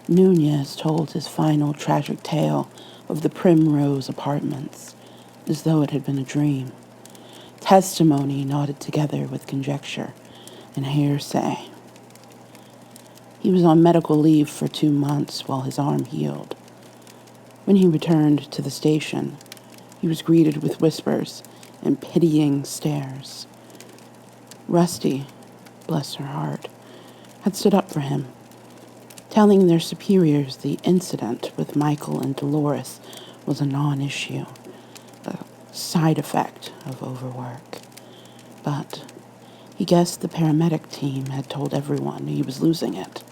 Nunez told his final tragic tale of the Primrose Apartments, as though it had been a dream. Testimony knotted together with conjecture and hearsay. He was on medical leave for 2 months while his arm healed. When he returned to the station, he was greeted with whispers and pitying stares. Rusty, bless her heart, had stood up for him, telling their superiors the incident with Michael and Dolores was a non-issue, a side effect of overwork. But he guessed the paramedic team had told everyone he was losing it.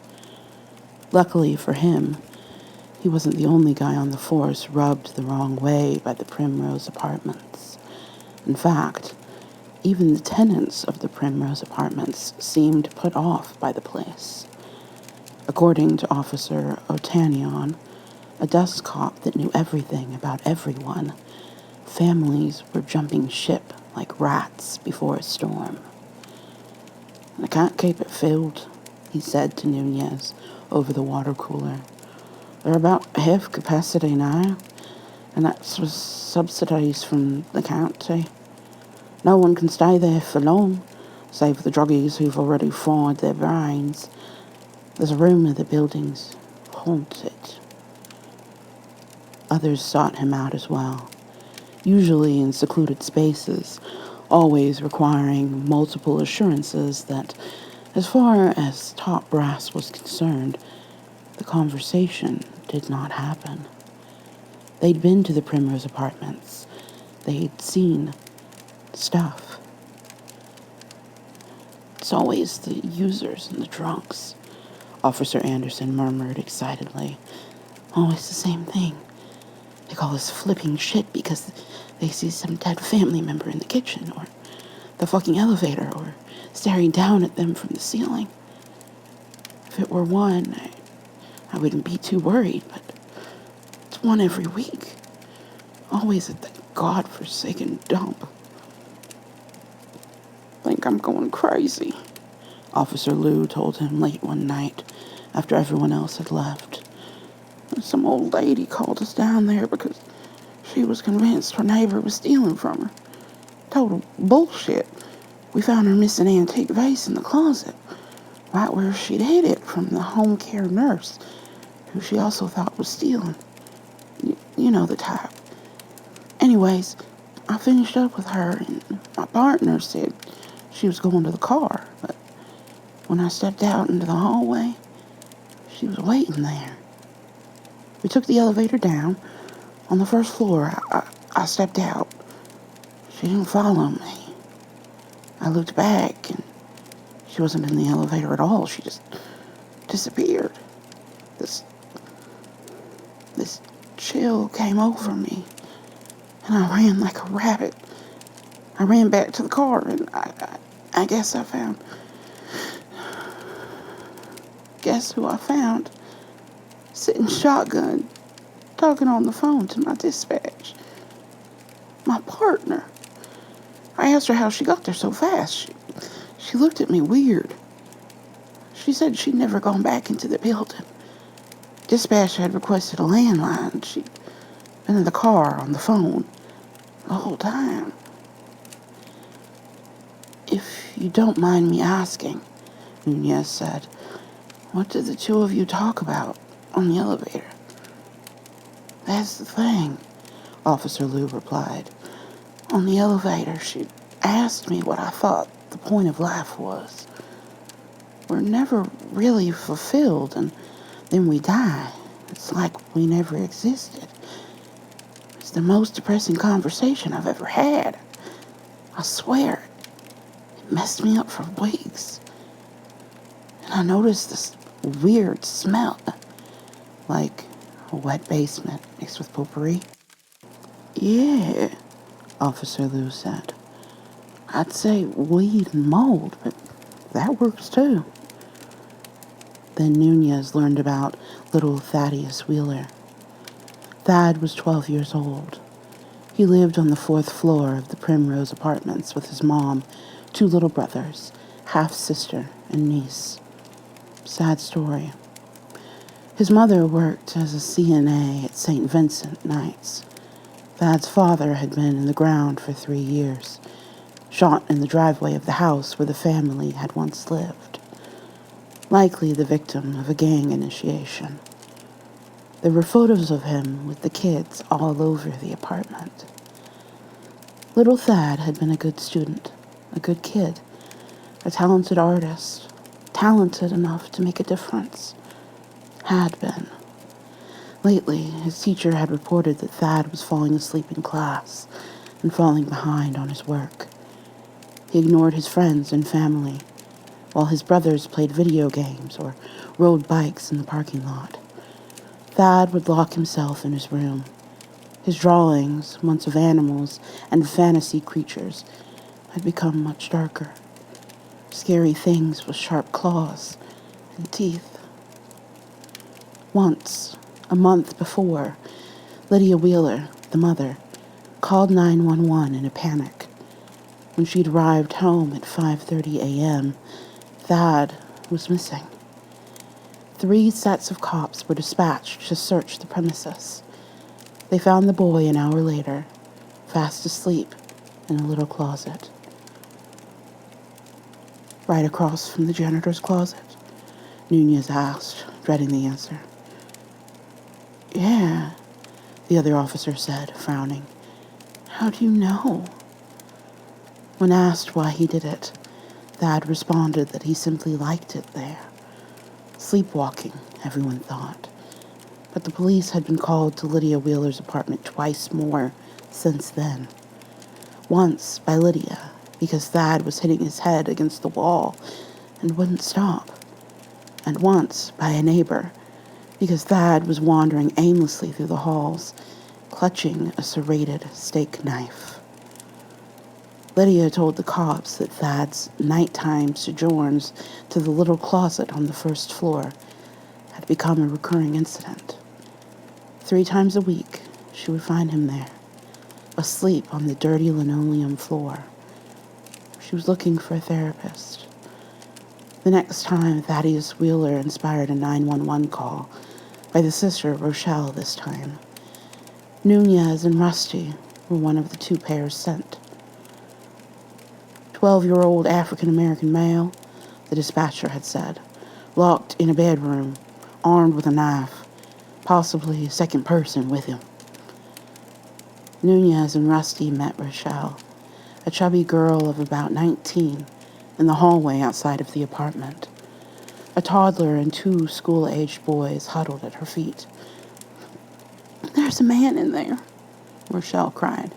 Luckily for him, he wasn't the only guy on the force rubbed the wrong way by the Primrose Apartments. In fact, even the tenants of the Primrose Apartments seemed put off by the place. According to Officer Otanion, a dust cop that knew everything about everyone, families were jumping ship like rats before a storm. "I can't keep it filled," he said to Nunez over the water cooler. "They're about half capacity now, and that's with subsidies from the county. No one can stay there for long, save the druggies who've already fried their brains. There's a rumor the building's haunted." Others sought him out as well, usually in secluded spaces, always requiring multiple assurances that, as far as top brass was concerned, the conversation did not happen. They'd been to the Primrose Apartments. They'd seen stuff. "It's always the users and the drunks," Officer Anderson murmured excitedly. "Always the same thing. They call us flipping shit because they see some dead family member in the kitchen, or the fucking elevator, or staring down at them from the ceiling. If it were one, I wouldn't be too worried, but it's one every week. Always at that godforsaken dump. Think I'm going crazy," Officer Lou told him late one night after everyone else had left. "Some old lady called us down there because she was convinced her neighbor was stealing from her. Total bullshit. We found her missing antique vase in the closet, right where she'd hid it from the home care nurse, who she also thought was stealing. You know the type. Anyways, I finished up with her, and my partner said she was going to the car, but when I stepped out into the hallway, she was waiting there. We took the elevator down. On the first floor, I stepped out. She didn't follow me. I looked back, and she wasn't in the elevator at all. She just disappeared. This chill came over me, and I ran like a rabbit. I ran back to the car, and I guess I found... Guess who I found? Sitting shotgun, talking on the phone to my dispatch. My partner. I asked her how she got there so fast. She looked at me weird. She said she'd never gone back into the building. Dispatch had requested a landline. She'd been in the car on the phone the whole time. "If you don't mind me asking," Nunez said, "what did the two of you talk about on the elevator?" "That's the thing," Officer Lou replied. "On the elevator, she asked me what I thought the point of life was. We're never really fulfilled, and then we die. It's like we never existed. It's the most depressing conversation I've ever had. I swear, it messed me up for weeks. And I noticed this weird smell, like a wet basement mixed with potpourri." "Yeah," Officer Lou said. "I'd say weed and mold, but that works too." Then Nunez learned about little Thaddeus Wheeler. Thad was 12 years old. He lived on the 4th floor of the Primrose Apartments with his mom, 2 little brothers, half-sister, and niece. Sad story. His mother worked as a CNA at St. Vincent nights. Thad's father had been in the ground for 3 years, shot in the driveway of the house where the family had once lived, likely the victim of a gang initiation. There were photos of him with the kids all over the apartment. Little Thad had been a good student, a good kid, a talented artist, talented enough to make a difference. Had been. Lately, his teacher had reported that Thad was falling asleep in class and falling behind on his work. He ignored his friends and family, while his brothers played video games or rode bikes in the parking lot. Thad would lock himself in his room. His drawings, once of animals and fantasy creatures, had become much darker. Scary things with sharp claws and teeth. Once, a month before, Lydia Wheeler, the mother, called 911 in a panic. When she'd arrived home at 5:30 a.m., Thad was missing. 3 sets of cops were dispatched to search the premises. They found the boy an hour later, fast asleep in a little closet. Right across from the janitor's closet? Nunez asked, dreading the answer. Yeah, the other officer said, frowning. How do you know? When asked why he did it, Thad responded that he simply liked it there. Sleepwalking, everyone thought. But the police had been called to Lydia Wheeler's apartment twice more since then. Once by Lydia, because Thad was hitting his head against the wall and wouldn't stop. And once by a neighbor, because Thad was wandering aimlessly through the halls, clutching a serrated steak knife. Lydia told the cops that Thad's nighttime sojourns to the little closet on the first floor had become a recurring incident. 3 times a week, she would find him there, asleep on the dirty linoleum floor. She was looking for a therapist. The next time, Thaddeus Wheeler inspired a 911 call, by the sister Rochelle this time. Nunez and Rusty were one of the 2 pairs sent. 12-year-old African-American male, the dispatcher had said, locked in a bedroom, armed with a knife, possibly a second person with him. Nunez and Rusty met Rochelle, a chubby girl of about 19, in the hallway outside of the apartment. A toddler and 2 school-aged boys huddled at her feet. There's a man in there, Rochelle cried.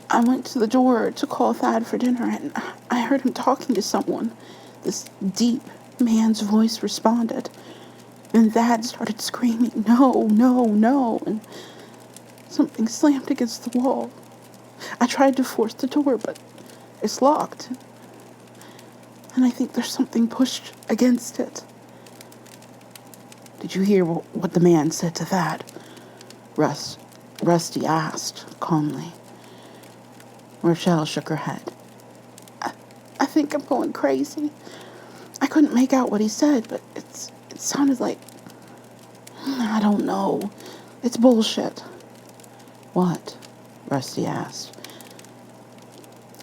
I went to the door to call Thad for dinner, and I heard him talking to someone. This deep man's voice responded. Then Thad started screaming, no, no, no, and something slammed against the wall. I tried to force the door, but it's locked. And I think there's something pushed against it. Did you hear what the man said to Thad? Rusty asked, calmly. Rochelle shook her head. I think I'm going crazy. I couldn't make out what he said, but it sounded like... I don't know. It's bullshit. What? Rusty asked.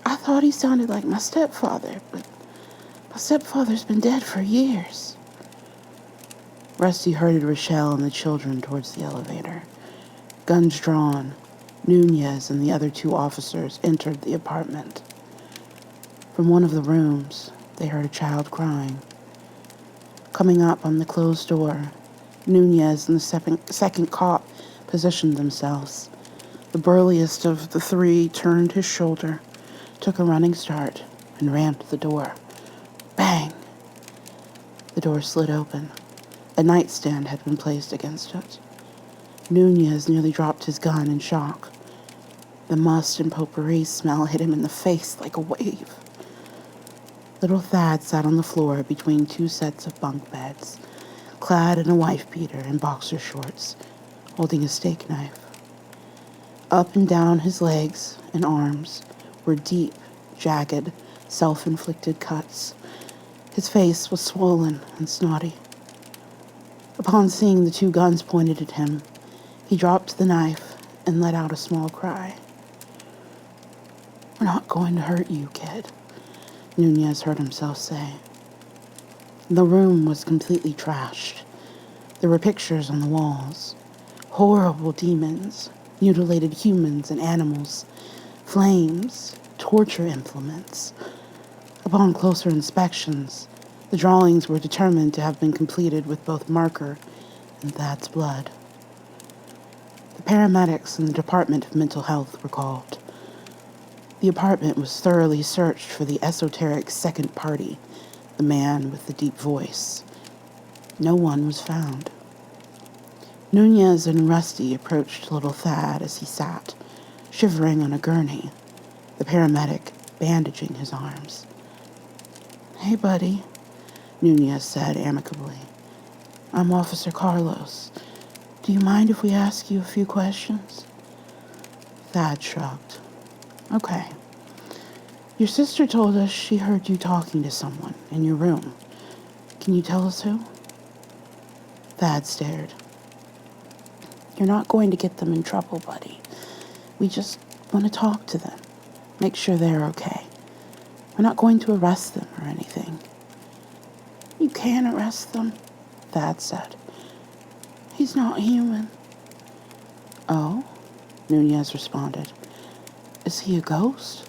I thought he sounded like my stepfather, but my stepfather's been dead for years. Rusty herded Rochelle and the children towards the elevator. Guns drawn, Nunez and the other 2 officers entered the apartment. From one of the rooms, they heard a child crying. Coming up on the closed door, Nunez and the second cop positioned themselves. The burliest of the 3 turned his shoulder, took a running start, and ran to the door. Bang! The door slid open. A nightstand had been placed against it. Nunez nearly dropped his gun in shock. The must and potpourri smell hit him in the face like a wave. Little Thad sat on the floor between 2 sets of bunk beds, clad in a wife beater and boxer shorts, holding a steak knife. Up and down his legs and arms were deep, jagged, self-inflicted cuts. His face was swollen and snotty. Upon seeing the two guns pointed at him, he dropped the knife and let out a small cry. "We're not going to hurt you, kid," Nunez heard himself say. The room was completely trashed. There were pictures on the walls. Horrible demons, mutilated humans and animals, flames, torture implements. Upon closer inspections, the drawings were determined to have been completed with both marker and Thad's blood. The paramedics in the Department of Mental Health were called. The apartment was thoroughly searched for the esoteric second party, the man with the deep voice. No one was found. Nunez and Rusty approached little Thad as he sat, shivering on a gurney, the paramedic bandaging his arms. "Hey, buddy," Nunez said amicably. "I'm Officer Carlos. Do you mind if we ask you a few questions?" Thad shrugged. "Okay. Your sister told us she heard you talking to someone in your room. Can you tell us who?" Thad stared. "You're not going to get them in trouble, buddy. We just want to talk to them, make sure they're okay. We're not going to arrest them or anything." "You can't arrest them," Thad said. "He's not human." "Oh?" Nunez responded. "Is he a ghost?"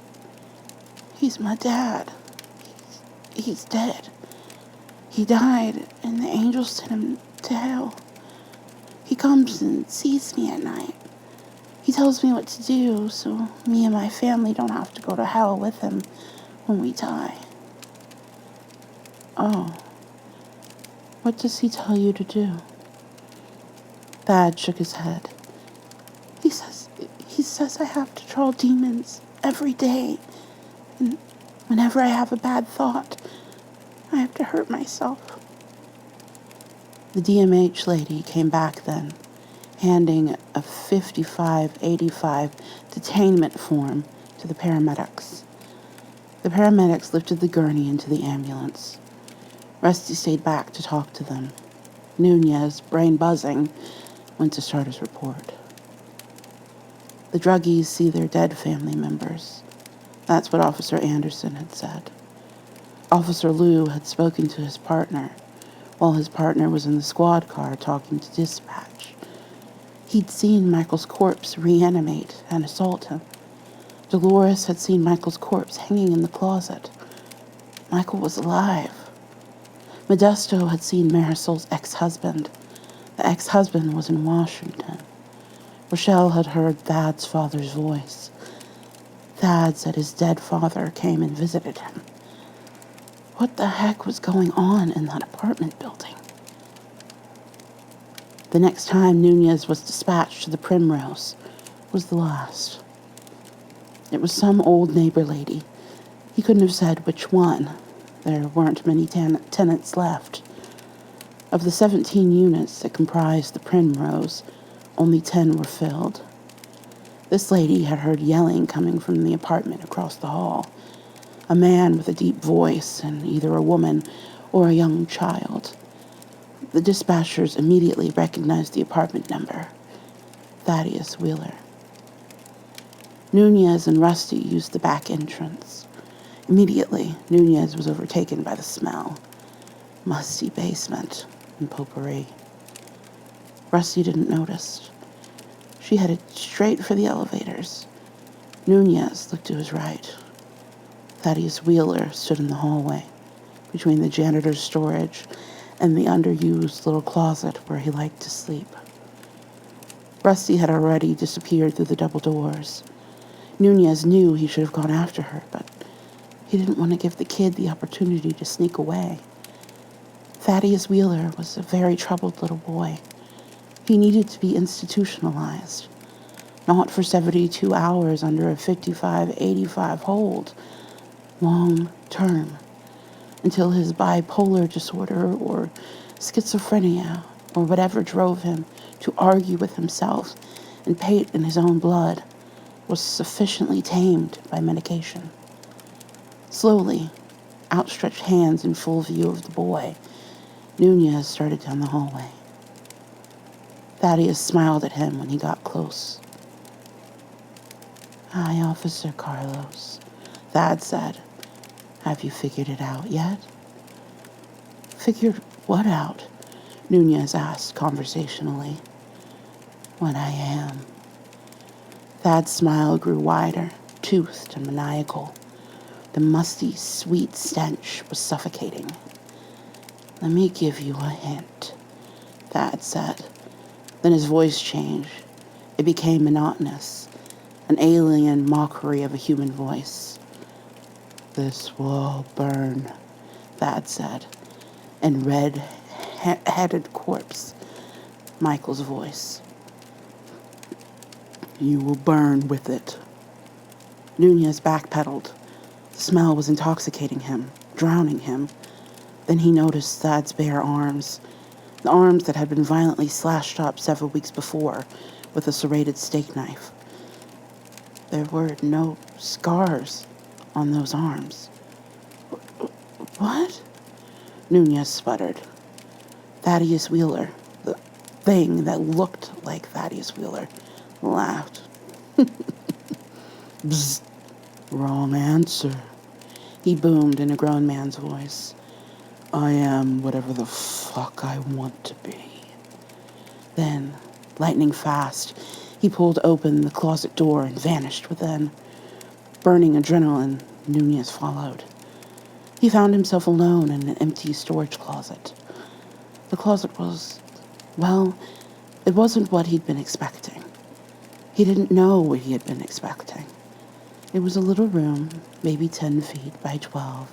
"He's my dad. He's dead. He died, and the angels sent him to hell. He comes and sees me at night. He tells me what to do, so me and my family don't have to go to hell with him when we die." "Oh. What does he tell you to do?" Thad shook his head. He says I have to draw demons every day. And whenever I have a bad thought, I have to hurt myself." The DMH lady came back then, handing a 5585 detainment form to the paramedics. The paramedics lifted the gurney into the ambulance. Rusty stayed back to talk to them. Nunez, brain buzzing, went to start his report. The druggies see their dead family members. That's what Officer Anderson had said. Officer Liu had spoken to his partner, while his partner was in the squad car talking to dispatch. He'd seen Michael's corpse reanimate and assault him. Dolores had seen Michael's corpse hanging in the closet. Michael was alive. Modesto had seen Marisol's ex-husband. The ex-husband was in Washington. Rochelle had heard Thad's father's voice. Thad said his dead father came and visited him. What the heck was going on in that apartment building? The next time Nunez was dispatched to the Primrose was the last. It was some old neighbor lady. He couldn't have said which one. There weren't many tenants left. Of the 17 units that comprised the Primrose, only 10 were filled. This lady had heard yelling coming from the apartment across the hall. A man with a deep voice and either a woman or a young child. The dispatchers immediately recognized the apartment number. Thaddeus Wheeler. Nunez and Rusty used the back entrance. Immediately, Nunez was overtaken by the smell. Musty basement and potpourri. Rusty didn't notice. She headed straight for the elevators. Nunez looked to his right. Thaddeus Wheeler stood in the hallway, between the janitor's storage and the underused little closet where he liked to sleep. Rusty had already disappeared through the double doors. Nunez knew he should have gone after her, but he didn't want to give the kid the opportunity to sneak away. Thaddeus Wheeler was a very troubled little boy. He needed to be institutionalized, not for 72 hours under a 55-85 hold, long term, until his bipolar disorder or schizophrenia or whatever drove him to argue with himself and paint in his own blood was sufficiently tamed by medication. Slowly, outstretched hands in full view of the boy, Nunez started down the hallway. Thaddeus smiled at him when he got close. "Hi, Officer Carlos," Thad said. "Have you figured it out yet?" "Figured what out?" Nunez asked conversationally. "What I am." Thad's smile grew wider, toothed and maniacal. The musty, sweet stench was suffocating. "Let me give you a hint," Thad said. Then his voice changed. It became monotonous, an alien mockery of a human voice. "This will all burn," Thad said, in red-headed corpse, Michael's voice. "You will burn with it." Nunez backpedaled. The smell was intoxicating him, drowning him. Then he noticed Thad's bare arms, the arms that had been violently slashed up several weeks before with a serrated steak knife. There were no scars on those arms. "What?" Nunez sputtered. Thaddeus Wheeler, the thing that looked like Thaddeus Wheeler, laughed. "Bzz, wrong answer," he boomed in a grown man's voice. "I am whatever the fuck I want to be." Then, lightning fast, he pulled open the closet door and vanished within. Burning adrenaline, Nunez followed. He found himself alone in an empty storage closet. The closet was, well, it wasn't what he'd been expecting. He didn't know what he had been expecting. It was a little room, maybe 10 feet by 12,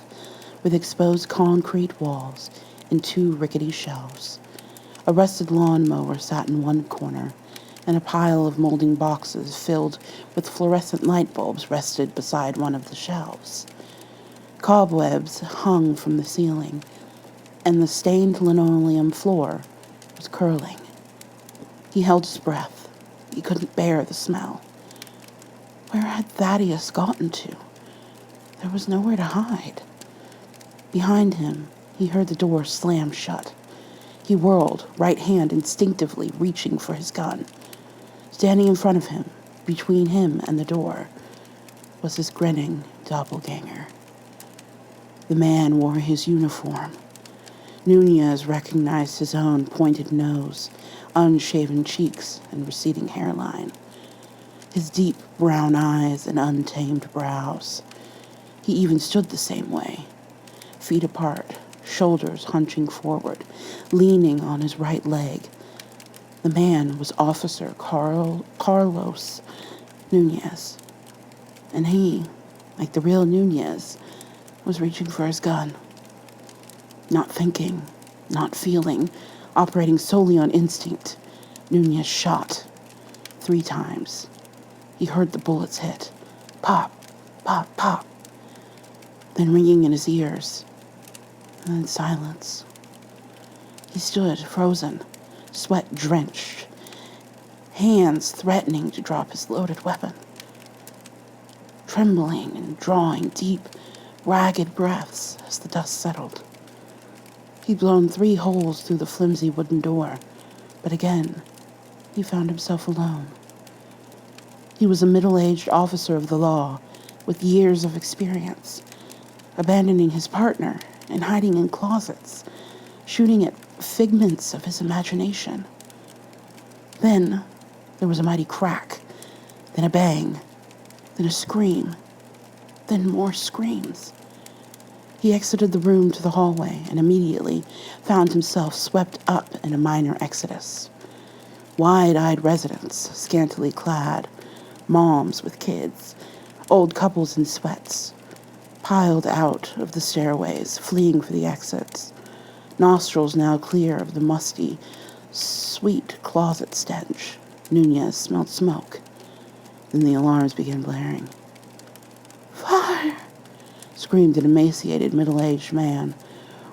with exposed concrete walls and 2 rickety shelves. A rusted lawnmower sat in one corner, and a pile of molding boxes filled with fluorescent light bulbs rested beside one of the shelves. Cobwebs hung from the ceiling, and the stained linoleum floor was curling. He held his breath. He couldn't bear the smell. Where had Thaddeus gotten to? There was nowhere to hide. Behind him, he heard the door slam shut. He whirled, right hand instinctively reaching for his gun. Standing in front of him, between him and the door, was his grinning doppelganger. The man wore his uniform. Nunez recognized his own pointed nose, unshaven cheeks, and receding hairline. His deep brown eyes and untamed brows. He even stood the same way, feet apart, shoulders hunching forward, leaning on his right leg. The man was Officer Carlos Nunez, and he, like the real Nunez, was reaching for his gun. Not thinking, not feeling, operating solely on instinct, Nunez shot 3 times. He heard the bullets hit. Pop, pop, pop. Then ringing in his ears. And then silence. He stood frozen, sweat drenched, hands threatening to drop his loaded weapon. Trembling and drawing deep, ragged breaths as the dust settled. He'd blown 3 holes through the flimsy wooden door, but again, he found himself alone. He was a middle-aged officer of the law with years of experience, abandoning his partner and hiding in closets, shooting at figments of his imagination. Then there was a mighty crack, then a bang, then a scream, then more screams. He exited the room to the hallway and immediately found himself swept up in a minor exodus. Wide-eyed residents, scantily clad, moms with kids, old couples in sweats, piled out of the stairways, fleeing for the exits, nostrils now clear of the musty, sweet closet stench. Nunez smelled smoke. Then the alarms began blaring. "Fire!" screamed an emaciated middle-aged man,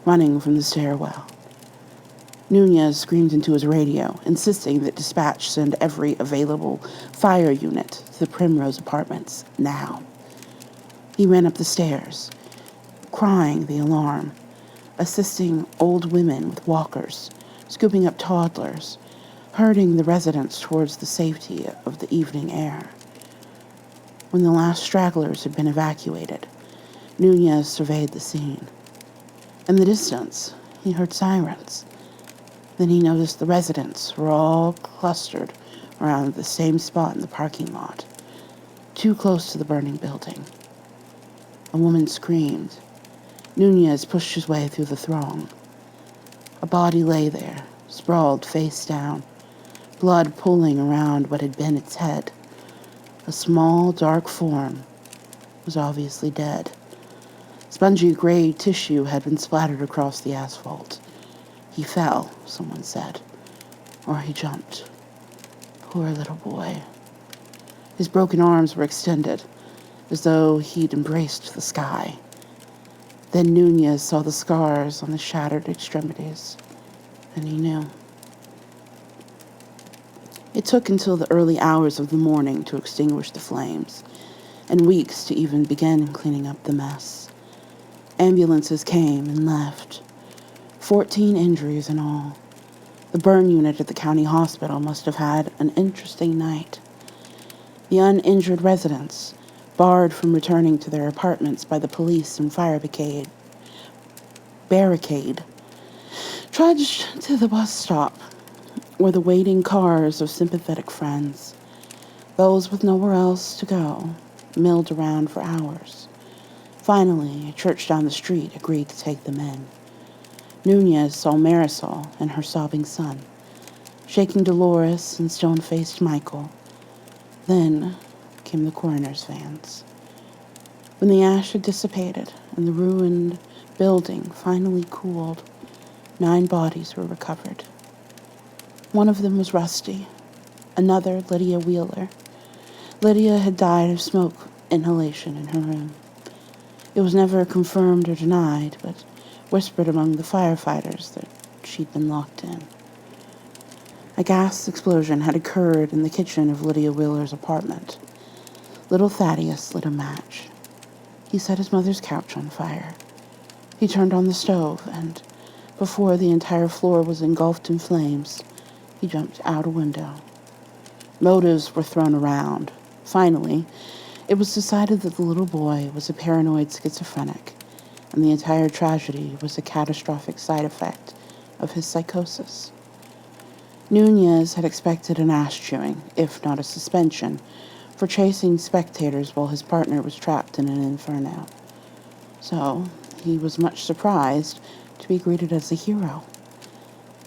running from the stairwell. Nunez screamed into his radio, insisting that dispatch send every available fire unit to the Primrose Apartments now. He ran up the stairs, crying the alarm, assisting old women with walkers, scooping up toddlers, herding the residents towards the safety of the evening air. When the last stragglers had been evacuated, Nunez surveyed the scene. In the distance, he heard sirens. Then he noticed the residents were all clustered around the same spot in the parking lot, too close to the burning building. A woman screamed. Nunez pushed his way through the throng. A body lay there, sprawled face down, blood pooling around what had been its head. A small, dark form was obviously dead. Spongy gray tissue had been splattered across the asphalt. He fell, someone said, or he jumped. Poor little boy. His broken arms were extended, as though he'd embraced the sky. Then Nunez saw the scars on the shattered extremities, and he knew. It took until the early hours of the morning to extinguish the flames, and weeks to even begin cleaning up the mess. Ambulances came and left. 14 injuries in all. The burn unit at the county hospital must have had an interesting night. The uninjured residents, barred from returning to their apartments by the police and fire barricade, trudged to the bus stop, where the waiting cars of sympathetic friends, those with nowhere else to go, milled around for hours. Finally, a church down the street agreed to take them in. Nunez saw Marisol and her sobbing son, shaking Dolores and stone-faced Michael. Then came the coroner's vans. When the ash had dissipated and the ruined building finally cooled, 9 bodies were recovered. One of them was Rusty, another Lydia Wheeler. Lydia had died of smoke inhalation in her room. It was never confirmed or denied, but whispered among the firefighters that she'd been locked in. A gas explosion had occurred in the kitchen of Lydia Wheeler's apartment. Little Thaddeus lit a match. He set his mother's couch on fire. He turned on the stove, and before the entire floor was engulfed in flames, he jumped out a window. Motives were thrown around. Finally, it was decided that the little boy was a paranoid schizophrenic, and the entire tragedy was a catastrophic side effect of his psychosis. Nunez had expected an ash-chewing, if not a suspension, for chasing spectators while his partner was trapped in an inferno. So, he was much surprised to be greeted as a hero.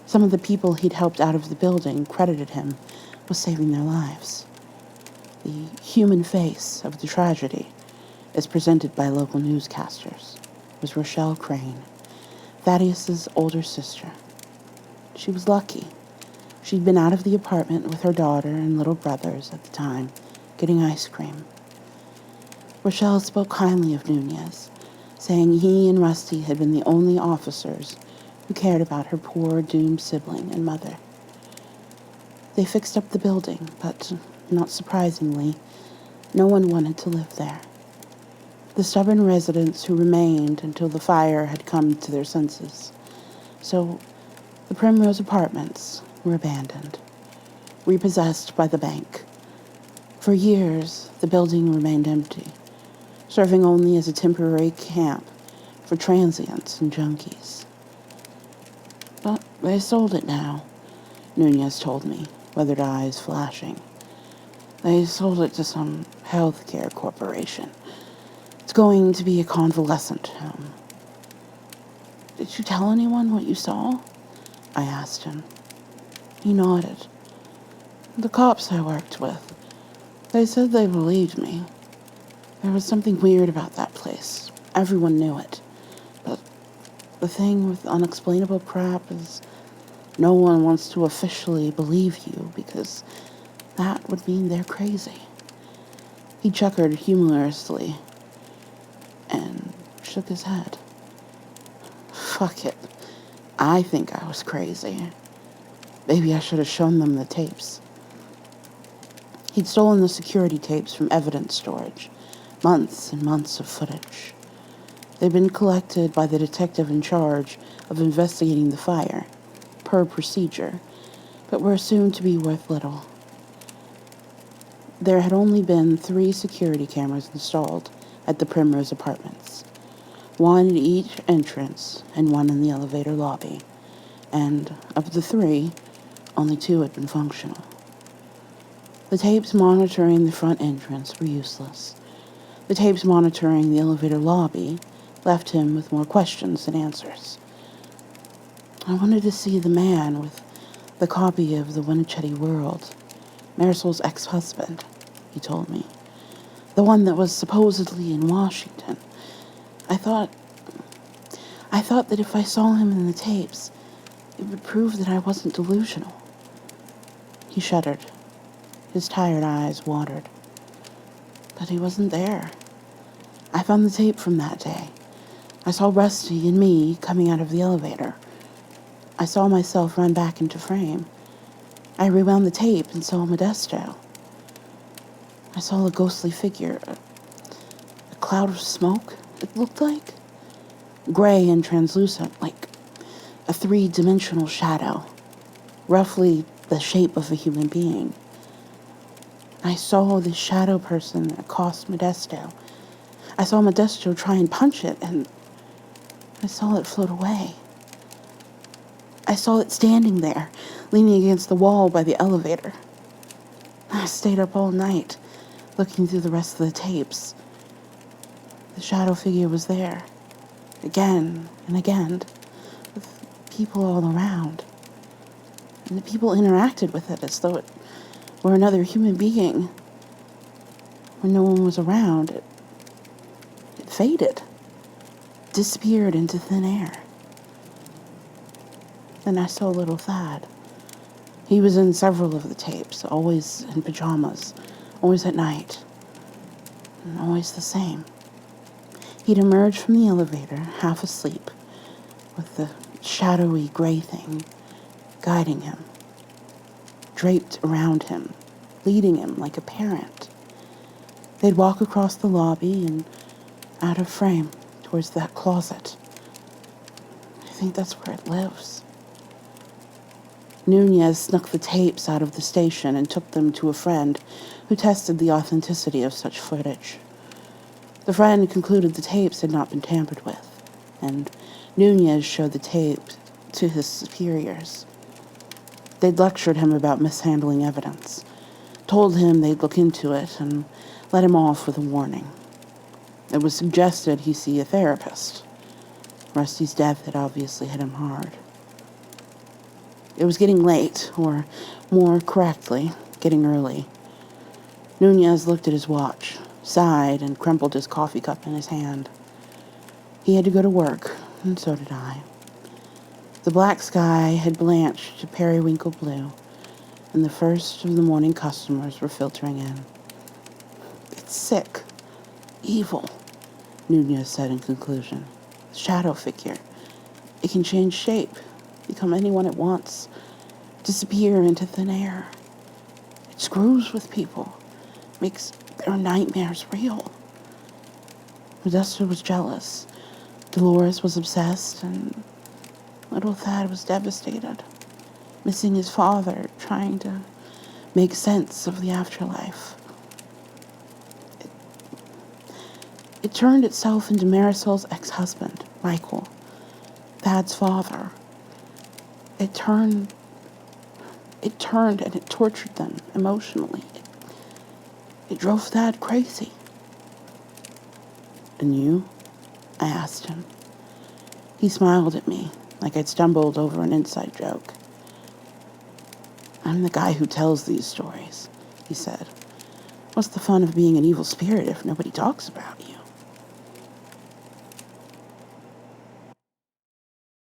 Some of the people he'd helped out of the building credited him with saving their lives. The human face of the tragedy, as presented by local newscasters, was Rochelle Crane, Thaddeus's older sister. She was lucky. She'd been out of the apartment with her daughter and little brothers at the time, getting ice cream. Rochelle spoke kindly of Nunez, saying he and Rusty had been the only officers who cared about her poor, doomed sibling and mother. They fixed up the building, but, not surprisingly, no one wanted to live there. The stubborn residents who remained until the fire had come to their senses. So, the Primrose Apartments were abandoned, repossessed by the bank. For years, the building remained empty, serving only as a temporary camp for transients and junkies. But they sold it now, Nunez told me, weathered eyes flashing. They sold it to some healthcare corporation. It's going to be a convalescent home. Did you tell anyone what you saw? I asked him. He nodded. The cops I worked with. They said they believed me. There was something weird about that place. Everyone knew it. But the thing with unexplainable crap is no one wants to officially believe you because that would mean they're crazy. He chuckled humorously and shook his head. Fuck it. I think I was crazy. Maybe I should have shown them the tapes. He'd stolen the security tapes from evidence storage. Months and months of footage. They'd been collected by the detective in charge of investigating the fire, per procedure, but were assumed to be worth little. There had only been 3 security cameras installed at the Primrose Apartments, 1 at each entrance and 1 in the elevator lobby, and of the 3, only 2 had been functional. The tapes monitoring the front entrance were useless. The tapes monitoring the elevator lobby left him with more questions than answers. I wanted to see the man with the copy of the Winnichetti World, Marisol's ex-husband, he told me. The one that was supposedly in Washington. I thought that if I saw him in the tapes, it would prove that I wasn't delusional. He shuddered. His tired eyes watered. But he wasn't there. I found the tape from that day. I saw Rusty and me coming out of the elevator. I saw myself run back into frame. I rewound the tape and saw Modesto. I saw a ghostly figure, a cloud of smoke, it looked like. Gray and translucent, like a 3-dimensional shadow, roughly the shape of a human being. I saw this shadow person accost Modesto. I saw Modesto try and punch it, and I saw it float away. I saw it standing there, leaning against the wall by the elevator. I stayed up all night, looking through the rest of the tapes. The shadow figure was there, again and again, with people all around. And the people interacted with it as though it were another human being. When no one was around, it faded, disappeared into thin air. Then I saw little Thad. He was in several of the tapes, always in pajamas, always at night, and always the same. He'd emerge from the elevator, half asleep, with the shadowy gray thing guiding him, draped around him, leading him like a parent. They'd walk across the lobby and out of frame towards that closet. I think that's where it lives. Nunez snuck the tapes out of the station and took them to a friend who tested the authenticity of such footage. The friend concluded the tapes had not been tampered with, and Nunez showed the tapes to his superiors. They'd lectured him about mishandling evidence, told him they'd look into it, and let him off with a warning. It was suggested he see a therapist. Rusty's death had obviously hit him hard. It was getting late, or more correctly, getting early. Nunez looked at his watch, sighed, and crumpled his coffee cup in his hand. He had to go to work, and so did I. The black sky had blanched to periwinkle blue, and the first of the morning customers were filtering in. It's sick, evil, Nunez said in conclusion. Shadow figure. It can change shape, become anyone it wants, disappear into thin air. It screws with people, makes their nightmares real. Modesto was jealous. Dolores was obsessed, and little Thad was devastated, missing his father, trying to make sense of the afterlife. It turned itself into Marisol's ex-husband, Michael, Thad's father. It turned and it tortured them emotionally. It drove Thad crazy. And you? I asked him. He smiled at me, like I'd stumbled over an inside joke. I'm the guy who tells these stories, he said. What's the fun of being an evil spirit if nobody talks about you?